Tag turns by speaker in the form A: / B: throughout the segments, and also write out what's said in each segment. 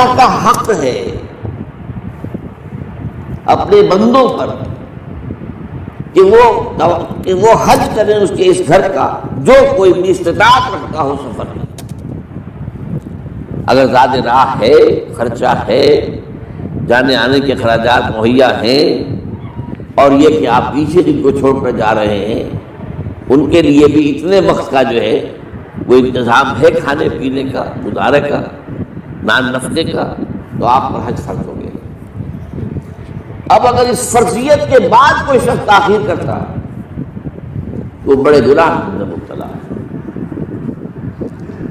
A: اللہ کا حق ہے اپنے بندوں پر کہ وہ حج کریں اس کے اس گھر کا جو کوئی بھی استطاعت رکھتا ہو سفر میں. اگر زیادہ راہ ہے، خرچہ ہے، جانے آنے کے اخراجات مہیا ہیں، اور یہ کہ آپ پیچھے جن کو چھوڑ کر جا رہے ہیں ان کے لیے بھی اتنے وقت کا جو ہے وہ انتظام ہے کھانے پینے کا، گزارے کا، نان نفقے کا، تو آپ پر حج فرض ہو گیا. اب اگر اس فرضیت کے بعد کوئی شخص تاخیر کرتا تو بڑے گناہ میں مبتلا ہے.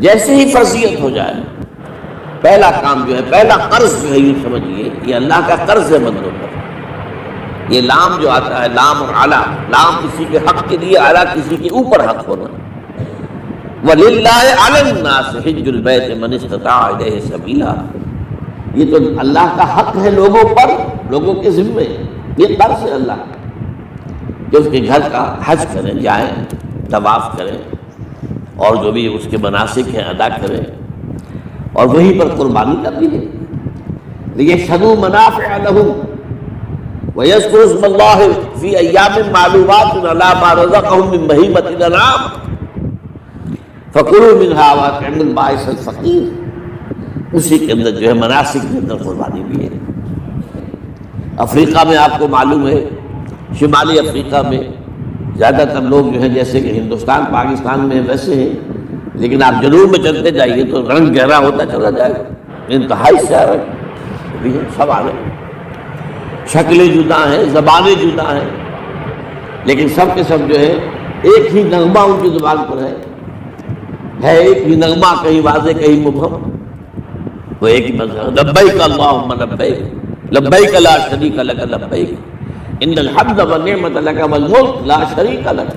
A: جیسے ہی فرضیت ہو جائے پہلا کام جو ہے، پہلا قرض جو ہے، یہ سمجھیے یہ اللہ کا قرض ہے بندوں پر. یہ لام جو آتا ہے، لام اور اعلیٰ، لام کسی کے حق کے لیے، اعلیٰ کسی کے اوپر حق ہونا. وَلِلَّهِ عَلَى النَّاسِ حِجُّ الْبَيْتِ مَنِ اسْتَطَاعَ إِلَيْهِ سَبِيلًا. یہ تو اللہ کا حق ہے لوگوں پر، لوگوں کے ذمے. یہ قرض ہے اللہ کہ اس کے گھر کا حج کریں، جائیں، طواف کریں، اور جو بھی اس کے مناسک ہیں ادا کریں، اور وہیں پر قربانی کا بھی ہے. لِيَشْهَدُوا مَنَافِعَ لَهُمْ وَيَذْكُرُوا اسْمَ اللَّهِ فِي أَيَّامٍ مَّعْلُومَاتٍ عَلَىٰ مَا رَزَقَهُم مِّن بَهِيمَةِ الْأَنْعَامِ فَكُلُوا مِنْهَا وَأَطْعِمُوا الْبَائِسَ الْفَقِيرَ. اسی کے اندر جو ہے مناسک کے اندر قربانی بھی ہے. افریقہ میں آپ کو معلوم ہے، شمالی افریقہ میں زیادہ تر لوگ جو ہیں جیسے کہ ہندوستان پاکستان میں ویسے ہیں، لیکن آپ جنوب میں چلتے جائیے تو رنگ گہرا ہوتا چلا جائے گا. انتہائی سیاہ رنگ بھی ہے، سب آ رہے ہیں، شکلیں جدا ہیں، زبانیں جدا ہیں، لیکن سب کے سب جو ہے ایک ہی نغمہ ان کی زبان پر ہے ایک ہی نغمہ، کہیں واضح کہیں مبہم. وہ ایک ہی مذہب، لبیک اللہم لبیک لبیک لا شریک لک لبیک ان الحمد والنعمت لک والملک لا شریک لک.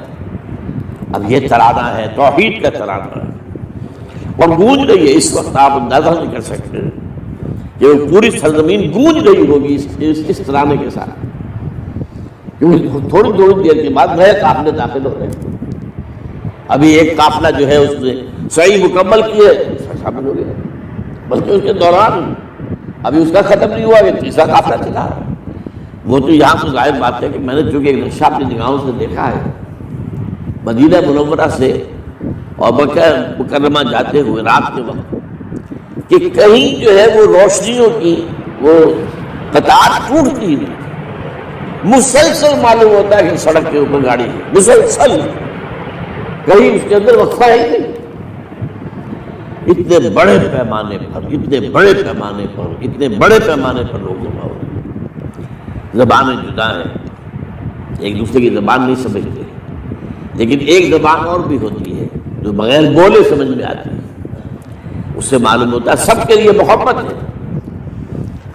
A: اب یہ ترانہ ہے، توحید کا ترانہ ہے، اور گونج رہی ہے. اس وقت آپ اندازہ نہیں کر سکتے کہ وہ پوری سرزمین گونج رہی ہوگی اس ترانے کے ساتھ، کیونکہ تھوڑی دیر کے بعد نئے قافلے داخل ہو رہے ہیں. ابھی ایک قافلہ جو ہے اس نے صحیح مکمل کی ہے، شامل ہو گیا، بلکہ اس کے دوران ابھی اس کا ختم نہیں ہوا کہ تیسرا قافلہ چلا رہا ہے. وہ تو یہاں تو ظاہر بات ہے کہ میں نے چونکہ ایک نقشہ اپنی نگاہوں سے دیکھا ہے مدینہ منورہ سے اور مکہ مکرمہ جاتے ہوئے رات کے وقت، کہ کہیں جو ہے وہ روشنیوں کی وہ قطار ٹوٹتی ہی نہیں، مسلسل معلوم ہوتا ہے کہ سڑک کے اوپر گاڑی ہے، مسلسل، کہیں اس کے اندر وقفہ ہی نہیں. اتنے بڑے پیمانے پر لوگ جمع ہو رہے ہیں. زبانیں جدا ہیں، ایک دوسرے کی زبان نہیں سمجھتے، لیکن ایک زبان اور بھی ہوتی ہے جو بغیر بولے سمجھ میں آتی ہے. اس سے معلوم ہوتا ہے سب کے لیے محبت ہے.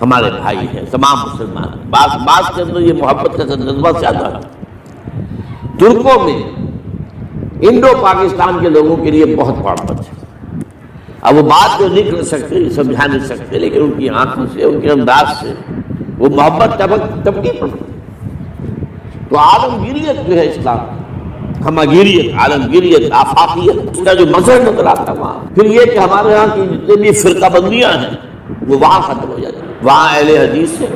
A: ہمارے بھائی ہیں تمام مسلمان ہیں. بعض کے اندر یہ محبت کا جذبہ زیادہ ہے. ترکوں میں انڈو پاکستان کے لوگوں کے لیے بہت محبت ہے. اب وہ بات جو نہیں کر سکتے، سمجھا نہیں سکتے، لیکن ان کی آنکھوں سے، ان کے انداز سے وہ محبت ٹپکی پڑتی. تو عالمگیریت جو ہے اسلام، ہمگیریت، عالمگیریت، آفاقیت، اس کا جو مظہر نظر آتا ہے وہاں. پھر یہ کہ ہمارے یہاں کی جتنے بھی فرقہ بندیاں ہیں وہ وہاں ختم ہو جاتی ہیں. وہاں اہل حدیث ہے،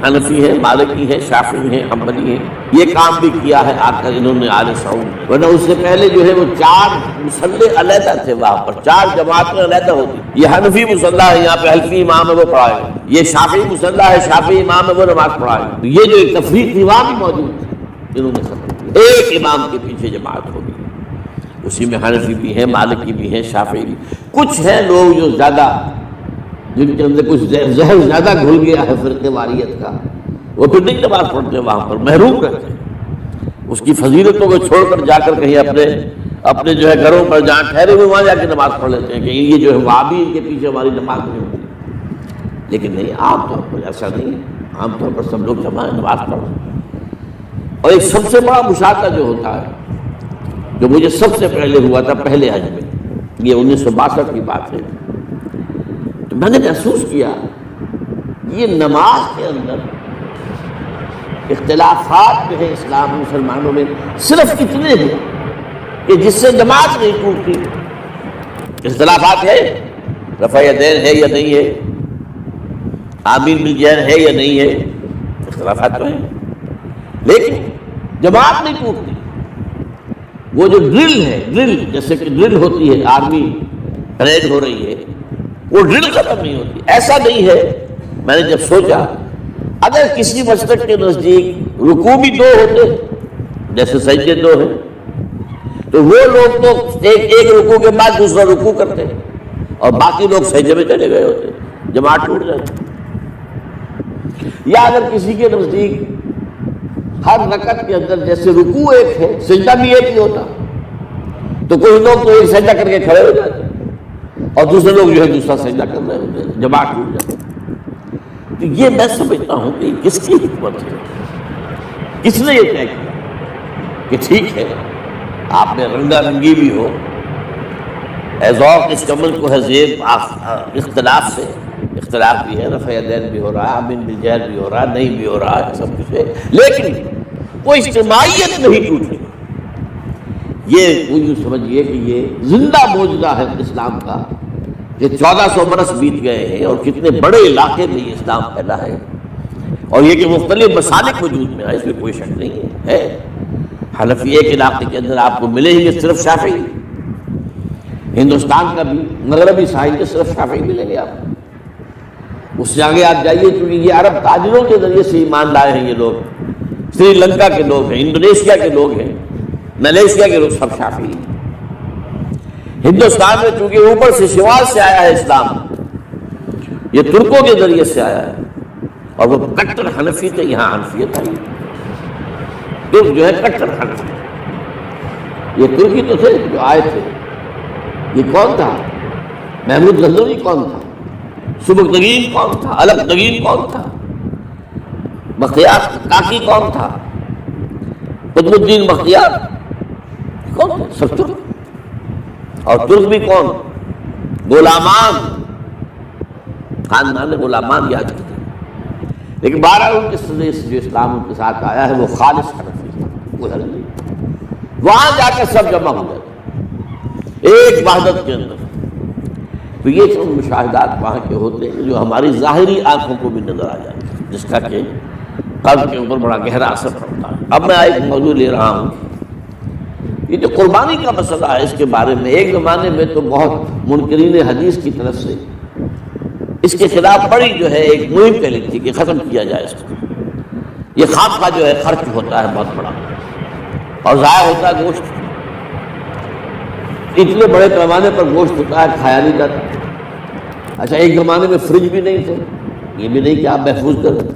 A: حنفی ہے، مالکی ہے، شافعی ہے، حنبلی ہے. یہ کام بھی کیا ہے آ کر انہوں نے آل سعود. ورنہ اس سے پہلے جو ہے وہ 4 مصلے علیحدہ تھے وہاں پر، 4 جماعتیں علیحدہ ہوتی. یہ حنفی مصلی ہے، یہاں پہ حنفی امام ہے وہ پڑھائے گا. یہ شافعی مصلی ہے، شافعی امام ہے وہ نماز پڑھائے گا. یہ جو ایک تفریق تھی وہاں بھی موجود تھی، انہوں نے ختم کیا. ایک امام کے پیچھے جماعت ہوگی. اسی میں حنفی بھی ہیں، مالکی بھی ہیں، شافعی بھی. کچھ ہیں لوگ جو زیادہ، جن کے اندر کچھ زہر زیادہ گھل گیا ہے فرقے واریت کا، وہ پھر نہیں نماز پڑھتے، وہاں پر محروم رہتے ہیں. اس کی فضیلتوں کو چھوڑ کر جا کر کہیں اپنے جو ہے گھروں پر جہاں ٹھہرے ہوئے وہاں جا کے نماز پڑھ لیتے ہیں کہ یہ جو ہے وہابی ان کے پیچھے ہماری نماز نہیں ہوتی. لیکن نہیں، عام طور پر ایسا نہیں ہے. عام طور پر سب لوگ جمع نماز پڑھتے ہیں. اور ایک سب سے بڑا مشاہدہ جو ہوتا ہے، جو مجھے سب سے پہلے ہوا تھا پہلے حج میں، یہ 1962 کی بات ہے، تو میں نے محسوس کیا یہ نماز کے اندر اختلافات جو ہے اسلام مسلمانوں میں صرف اتنے ہیں کہ جس سے نماز نہیں ٹوٹتی. اختلافات ہے، رفع یدین ہے یا نہیں ہے، آمین بالجہر ہے یا نہیں ہے، اختلافات تو ہیں، لیکن جماعت نہیں ٹوٹتی۔ وہ جو ڈرل ہے، ڈرل جیسے کہ ڈرل ہوتی ہے، آرمی پریڈ ہو رہی ہے، وہ ڈرل ختم نہیں ہوتی۔ ایسا نہیں ہے، میں نے جب سوچا اگر کسی مسلک کے نزدیک رکوع بھی دو ہوتے جیسے سجدے دو ہیں، تو وہ لوگ تو ایک رکوع کے بعد دوسرا رکوع کرتے اور باقی لوگ سجدے میں چلے گئے ہوتے، جماعت ٹوٹ جاتی۔ یا اگر کسی کے نزدیک ہر رکعت کے اندر جیسے رکوع ایک ہے، سجدہ بھی ایک ہی ہوتا، تو کوئی لوگ تو ایک سجدہ کر کے کھڑے ہو جاتے اور دوسرے لوگ جو ہے دوسرا سجدہ کر رہے ہوتے، جماعت ٹوٹ جاتی۔ تو یہ میں سمجھتا ہوں کہ کس کی حکمت ہے، کس نے یہ طے کیا کہ ٹھیک ہے آپ میں رنگا رنگی بھی ہو، ذوق اس عمل کو ہے زیب اختلاف سے، اختلاف بھی ہے، رفع یدین بھی ہو رہا ہے، آمین بالجہر بھی ہو رہا ہے، نہیں بھی ہو رہا ہے، سب کچھ ہے، لیکن وہ اجتماعیت نہیں ٹوٹ رہی۔ یہ یوں سمجھیے کہ یہ زندہ موجودہ ہے اسلام کا، کہ 1400 برس بیت گئے ہیں اور کتنے بڑے علاقے میں یہ اسلام پھیلا ہے، اور یہ کہ مختلف مسالک وجود میں ہے، اس میں کوئی شک نہیں ہے۔ حنفی ایک علاقے کے اندر آپ کو ملے ہی صرف شافعی، ہندوستان کا بھی مغربی ساحل کے صرف شافعی ملیں گے آپ کو۔ اس سے آگے آپ جائیے، کیونکہ یہ عرب تاجروں کے ذریعے سے ایمان لائے ہیں، یہ لوگ سری لنکا کے لوگ ہیں، انڈونیشیا کے لوگ ہیں، ملیشیا کے لوگ، سب شافعی۔ ہندوستان میں چونکہ اوپر سے شمال سے آیا ہے اسلام، یہ ترکوں کے ذریعے سے آیا ہے، اور وہ کٹر حنفی تھے، یہاں حنفیت آئی۔ ترک جو ہے کٹر حنفی، یہ ترکی تو تھے جو آئے تھے۔ یہ کون تھا؟ محمود غزنوی کون تھا؟ سبکتگین کون تھا؟ الپتگین کون تھا؟ بختیار کاکی کون تھا؟ قطب الدین بختیار کون تھے؟ سب ترک۔ اور ترک بھی کون؟ غلامان، خاندان غلامان یاد کرتے ہیں۔ لیکن 12 ان کے سدے جو اسلام ان کے ساتھ آیا ہے وہ خالص حنفی تھا، کوئی حل نہیں۔ وہاں جا کر سب جمع ہو جاتے ایک وحدت کے اندر۔ تو یہ چند مشاہدات وہاں کے ہوتے ہیں جو ہماری ظاہری آنکھوں کو بھی نظر آ جاتے ہیں، جس کا کہ قلب کے اوپر بڑا گہرا اثر پڑتا ہے۔ اب میں ایک موضوع لے رہا ہوں، یہ جو قربانی کا مسئلہ ہے، اس کے بارے میں ایک زمانے میں تو بہت منکرین حدیث کی طرف سے اس کے خلاف بڑی جو ہے ایک مہم پھیلی تھی کہ ختم کیا جائے اس کو۔ یہ خام جو ہے خرچ ہوتا ہے بہت بڑا، اور ضائع ہوتا ہے گوشت، اتنے بڑے پیمانے پر گوشت ہوتا ہے، کھایا نہیں جاتا۔ اچھا، ایک زمانے میں فریج بھی نہیں تھے، یہ بھی نہیں کہ آپ محفوظ کریں،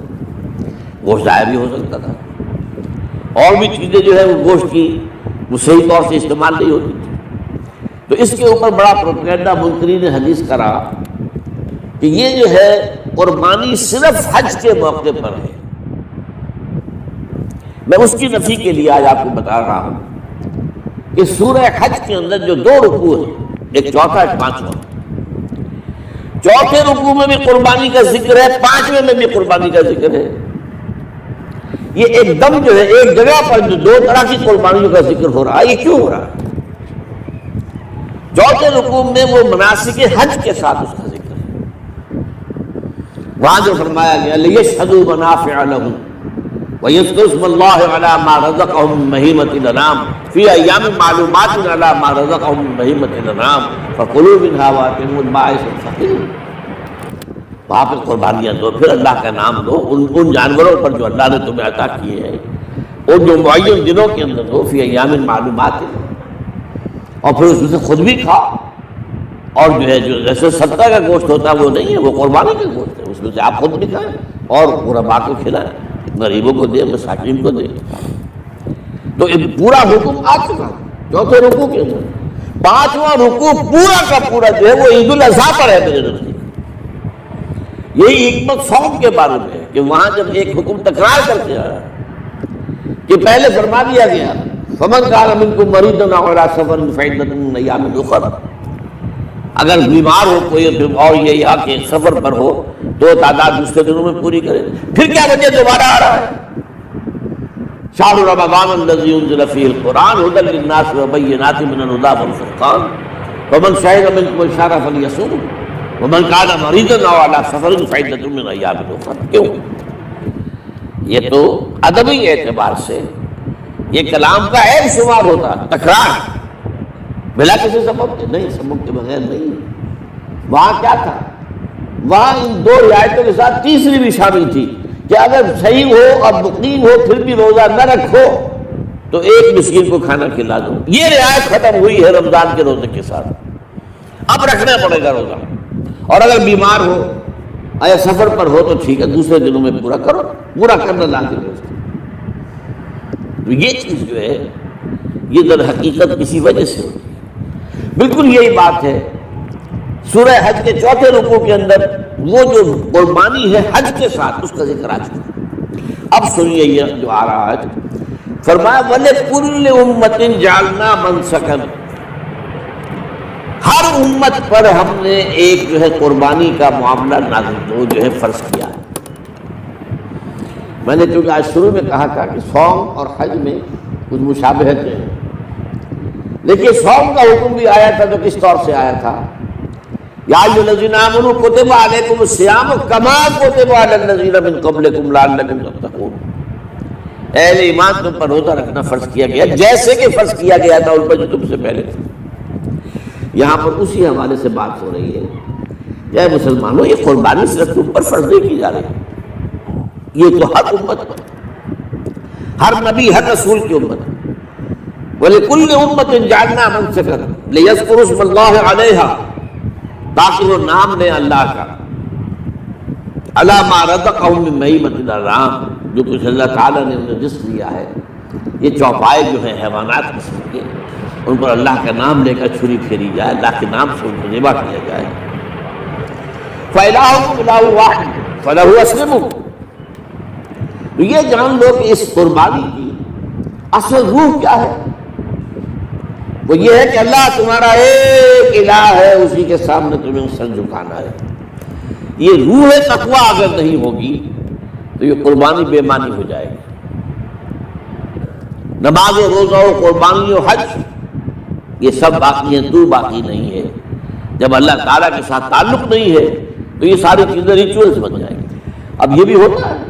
A: گوشت ضائع بھی ہو سکتا تھا، اور بھی چیزیں جو ہے وہ گوشت کی وہ صحیح طور سے استعمال نہیں ہوتی تھی۔ تو اس کے اوپر بڑا پروپیگنڈا منکرین حدیث کا رہا کہ یہ جو ہے قربانی صرف حج کے موقع پر ہے۔ میں اس کی نفی کے لیے آج آپ کو بتا رہا ہوں کہ سورہ حج کے اندر جو 2 رکوع ہیں، ایک چوتھا ایک پانچواں، چوتھے رکوع میں بھی قربانی کا ذکر ہے، پانچویں میں بھی قربانی کا ذکر ہے۔ یہ ایک دم جو ہے ایک جگہ پر جو 2 طرح کی قربانیوں کا ذکر ہو رہا ہے، یہ کیوں ہو رہا ہے؟ چوتھے رکوع میں وہ مناسک حج کے ساتھ اس کا ذکر ہے، وہاں جو فرمایا گیا لِيَشْهَدُوا مَنَافِعَ لَهُمْ وَيَذْكُرُوا اسْمَ اللَّهِ عَلَىٰ مَا رَزَقَهُم مِّن بَهِيمَةِ الْأَنْعَامِ فِي أَيَّامٍ مَّعْلُومَاتٍ عَلَىٰ مَا رَزَقَهُم مِّن بَهِيمَةِ الْأَنْعَامِ فَكُلُوا مِنْهَا وَأَطْعِمُوا الْبَائِسَ الْفَقِيرَ۔ وہاں پہ قربانیاں دو، پھر اللہ کا نام لو ان جانوروں پر جو اللہ نے تمہیں عطا کیے ہیں، اور جو معین دنوں کے اندر دو، فی ایام معلومات، اور پھر اس میں سے خود بھی کھا، اور جو ہے جو جیسے صدقہ کا گوشت ہوتا ہے وہ نہیں ہے، وہ قربانی کا گوشت ہے، اس میں سے آپ خود بھی کھائیں اور غرباء کو کھلائیں، غریبوں کو دیں، مساکین کو دیں۔ تو پورا حکم آ چکا چوتھے رکوع کے اندر۔ پانچواں رکوع پورا کا پورا جو ہے وہ عید الاضحیٰ پر ہے میرے نزدیک۔ یہی حکمت صوم کے بارے میں ہے کہ وہاں جب ایک حکم تکرار کر کے آیا کہ پہلے فرما دیا گیا فَمَنْ كَانَ مِنْكُمْ مَرِيضًا أَوْ عَلَىٰ سَفَرٍ فَعِدَّةٌ مِّنْ أَيَّامٍ أُخَرَ، اگر بیمار ہو کوئی اور یہ یہاں کے سفر پر ہو تو تعداد دوسرے دنوں میں پوری کرے۔ پھر کیا وجہ دوبارہ آ رہا ہے؟ شهر رمضان الذي انزل فيه القرآن هدى للناس وبينات من الهدى والفرقان فمن شهد منكم الشهر فليصومه۔ ومن کان مریضا او علی سفر فعدۃ من ایام اخر. کیوں؟ یہ تو ادبی اعتبار سے یہ کلام کا عیب شمار ہوتا، تکرار بلا کسی سبب کے نہیں، سبب کے بغیر نہیں. وہاں کیا تھا؟ وہاں ان دو رعایتوں کے ساتھ تیسری بھی شامل تھی کہ اگر صحیح ہو اور مقیم ہو پھر بھی روزہ نہ رکھو تو ایک مسکین کو کھانا کھلا دو. یہ رعایت ختم ہوئی ہے رمضان کے روزے کے ساتھ. اب رکھنا پڑے گا روزہ، اور اگر بیمار ہو یا سفر پر ہو تو ٹھیک ہے، دوسرے دنوں میں پورا کرو، پورا کرنا لازم ہے. تو یہ چیز جو ہے یہ در حقیقت کسی وجہ سے ہوتی ہے. بالکل یہی بات ہے سورہ حج کے چوتھے رکوع کے اندر وہ جو قربانی ہے حج کے ساتھ اس کا ذکر آ چکا. اب سنیے یہ جو آ رہا ہے، فرمایا وَلِكُلِّ أُمَّةٍ جَعَلْنَا مَنسَكًا، ہر امت پر ہم نے ایک جو ہے قربانی کا معاملہ نازل جو ہے فرض کیا ہے. میں نے چونکہ آج شروع میں کہا تھا کہ صوم اور حج میں کچھ مشابہت ہے، لیکن صوم کا حکم بھی آیا تھا تو کس طور سے آیا تھا؟ یا ایھا الذین آمنوا کتب علیکم الصیام کما کتب علی الذین من قبلکم لعلکم تتقون. اہل ایمان تم پر روزہ رکھنا فرض کیا گیا جیسے کہ فرض کیا گیا تھا ان پر جو تم سے پہلے تھے. یہاں پر اسی حوالے سے بات ہو رہی ہے کہ اے مسلمانوں یہ قربانی صرف تم پر فرض نہیں کی جا رہی، یہ تو ہر امت پر، ہر نبی ہر رسول کی امت. وَلِكُلِّ أُمَّةٍ جَعَلْنَا مَنسَكًا لِيَذْكُرُوا اسْمَ اللَّهِ عَلَيْهَا، تاکہ وہ نام لیں اللہ کا، عَلَىٰ مَا رَزَقَهُم مِّن بَهِیمَةِ الْأَنْعَامِ، جو کچھ اللہ تعالیٰ نے انہیں رزق دیا ہے. یہ چوپائے جو ہیں حیوانات قسم کے، ان پر اللہ کا نام لے کر چھری پھیری جائے، اللہ کے نام سے ان کو ذبح کیا جائے. فَإِلَٰهُكُمْ إِلَٰهٌ وَاحِدٌ فَلَهُ أَسْلِمُوا. تو یہ جان لو کہ اس قربانی کی اصل روح کیا ہے؟ وہ یہ ہے کہ اللہ تمہارا ایک الہ ہے، اسی کے سامنے تمہیں سر جھکانا ہے. یہ روح تقویٰ اگر نہیں ہوگی تو یہ قربانی بے معنی ہو جائے گی. نماز و روزہ و قربانی و حج یہ سب باقی ہیں، تو باقی نہیں ہے. جب اللہ تعالیٰ کے ساتھ تعلق نہیں ہے تو یہ ساری چیزیں ریچولز بن جائیں گی. اب یہ بھی ہوتا ہے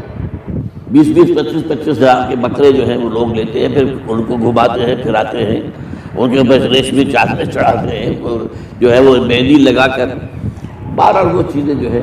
A: 20-20 25-25 ہزار کے بکرے جو ہیں وہ لوگ لیتے ہیں، پھر ان کو گھماتے ہیں پھراتے ہیں، ان کے اوپر ریشمی چادریں چڑھاتے ہیں، جو ہے وہ مہندی لگا کر 12 وہ چیزیں جو ہے